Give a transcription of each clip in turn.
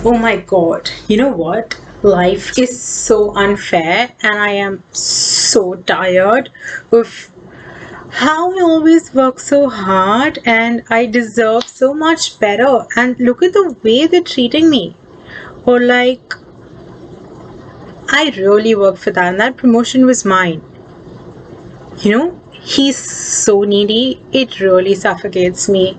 Oh my god, you know what? Life is so unfair, and I am so tired of how I always work so hard and I deserve so much better. And look at the way they're treating me. Or, like, I really worked for that, and that promotion was mine. He's so needy, it really suffocates me.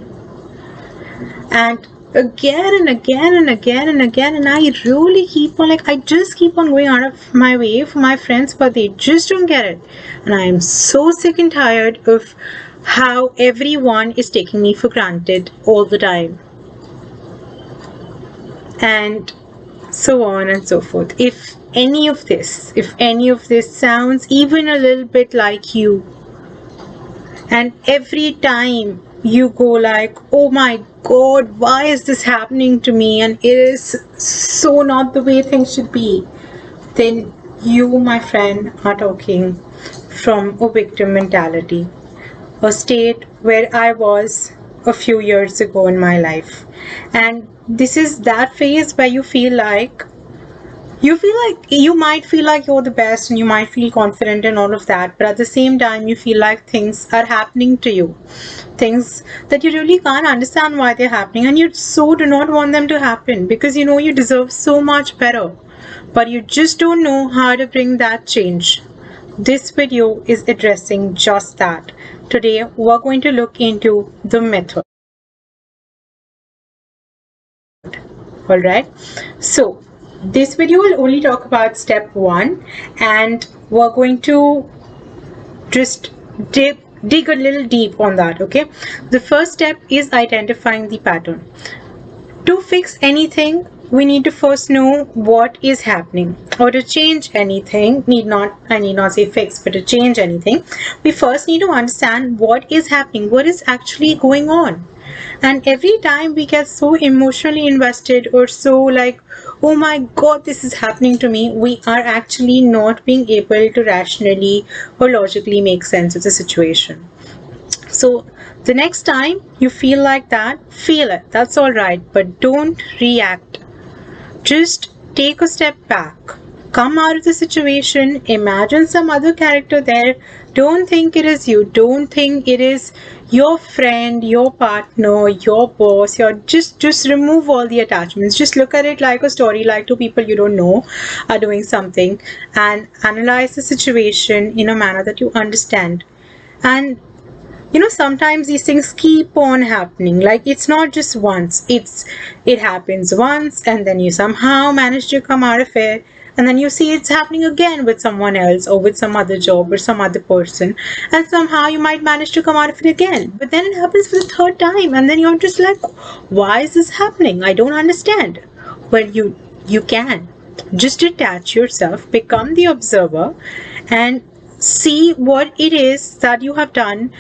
And again and again and again and again, and I really keep on, like, I just keep on going out of my way for my friends, but they just don't get it. And I am so sick and tired of how everyone is taking me for granted all the time, and so on and so forth. If any of this sounds even a little bit like you, and every time you go like, oh my god, why is this happening to me, and it is so not the way things should be, then you, my friend, are talking from a victim mentality, a state where I was a few years ago in my life. And this is that phase where you might feel like you're the best, and you might feel confident and all of that, but at the same time you feel like things are happening to you, things that you really can't understand why they're happening, and you so do not want them to happen because you know you deserve so much better, but you just don't know how to bring that change. This video is addressing just that. Today we're going to look into the method. Alright, so this video will only talk about step 1, and we're going to just dig a little deep on that. Okay, the first step is identifying the pattern. To fix anything, we need to first know what is happening, or to change anything, I need not say fix, but to change anything, we first need to understand what is happening, what is actually going on. And every time we get so emotionally invested, or so like, oh my god, this is happening to me, we are actually not being able to rationally or logically make sense of the situation. So the next time you feel like that, feel it, that's all right, but don't react. Just take a step back, come out of the situation, imagine some other character there. Don't think it is you, don't think it is your friend, your partner, your boss, just remove all the attachments. Just look at it like a story, like two people you don't know are doing something, and analyze the situation in a manner that you understand. And sometimes these things keep on happening. Like, it's not just once, it happens once, and then you somehow manage to come out of it, and then you see it's happening again with someone else, or with some other job, or some other person, and somehow you might manage to come out of it again. But then it happens for the third time, and then you're just like, why is this happening? I don't understand. Well, you can just detach yourself, become the observer, and see what it is that you have done,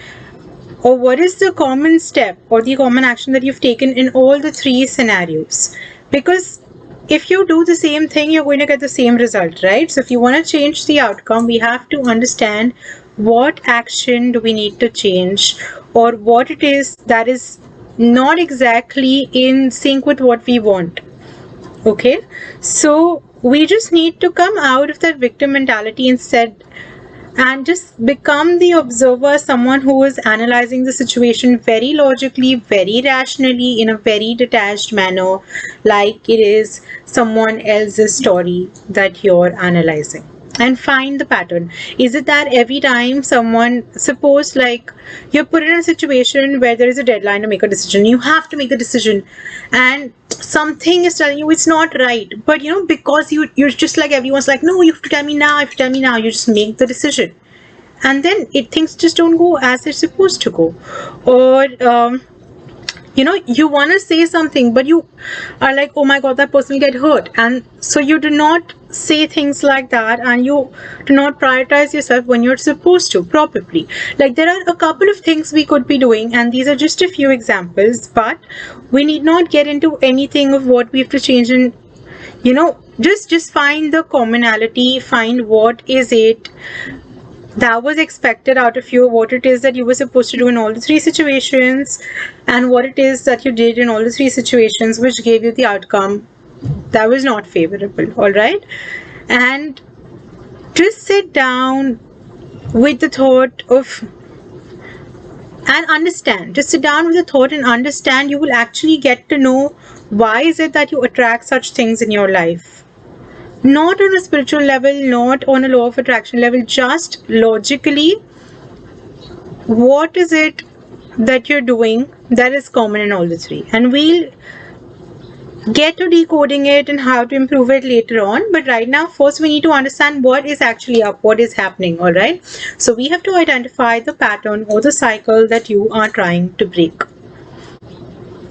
or what is the common step or the common action that you've taken in all the 3 scenarios. Because if you do the same thing, you're going to get the same result, right? So if you want to change the outcome, we have to understand what action do we need to change, or what it is that is not exactly in sync with what we want. Okay, so we just need to come out of that victim mentality instead, and just become the observer, someone who is analyzing the situation very logically, very rationally, in a very detached manner, like it is someone else's story that you're analyzing. And find the pattern. Is it that every time someone, suppose like you're put in a situation where there is a deadline to make a decision, you have to make the decision, and something is telling you it's not right, but because you're just like, everyone's like, no, you have to tell me now, you just make the decision, and then things just don't go as they're supposed to go. Or you want to say something, but you are like, oh my god, that person will get hurt, and so you do not say things like that, and you do not prioritize yourself when you're supposed to, probably. Like, there are a couple of things we could be doing, and these are just a few examples, but we need not get into anything of what we have to change. And just find the commonality, find what is it that was expected out of you, what it is that you were supposed to do in all the 3 situations, and what it is that you did in all the 3 situations which gave you the outcome that was not favorable. All right, and just sit down with the thought of and understand. Just sit down with the thought and understand. You will actually get to know why is it that you attract such things in your life. Not on a spiritual level, not on a law of attraction level, just logically, what is it that you're doing that is common in all the three. And we'll get to decoding it and how to improve it later on, but right now first we need to understand what is actually up, what is happening. All right, so we have to identify the pattern or the cycle that you are trying to break.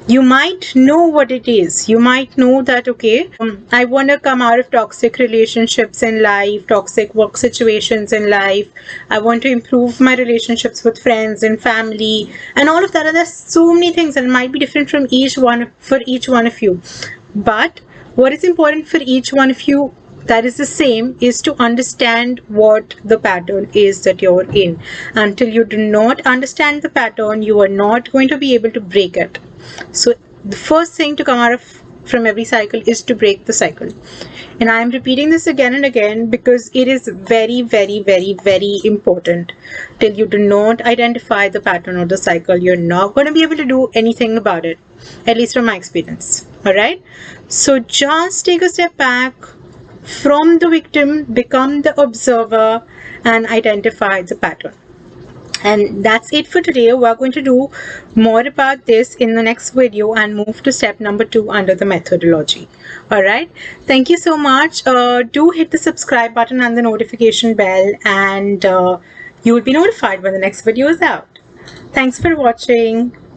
You might know what it is. You might know that, okay, I want to come out of toxic relationships in life, toxic work situations in life. I want to improve my relationships with friends and family and all of that. And there's so many things, and it might be different from each one for each one of you. But what is important for each one of you that is the same is to understand what the pattern is that you're in. Until you do not understand the pattern, you are not going to be able to break it. So the first thing to come out of from every cycle is to break the cycle. And I am repeating this again and again because it is very, very, very, very important. Till you do not identify the pattern or the cycle, you're not going to be able to do anything about it, at least from my experience. All right, so just take a step back from the victim, become the observer, and identify the pattern. And that's it for today. We're going to do more about this in the next video and move to step number 2 under the methodology. All right, thank you so much. Do hit the subscribe button and the notification bell, and you will be notified when the next video is out. Thanks for watching.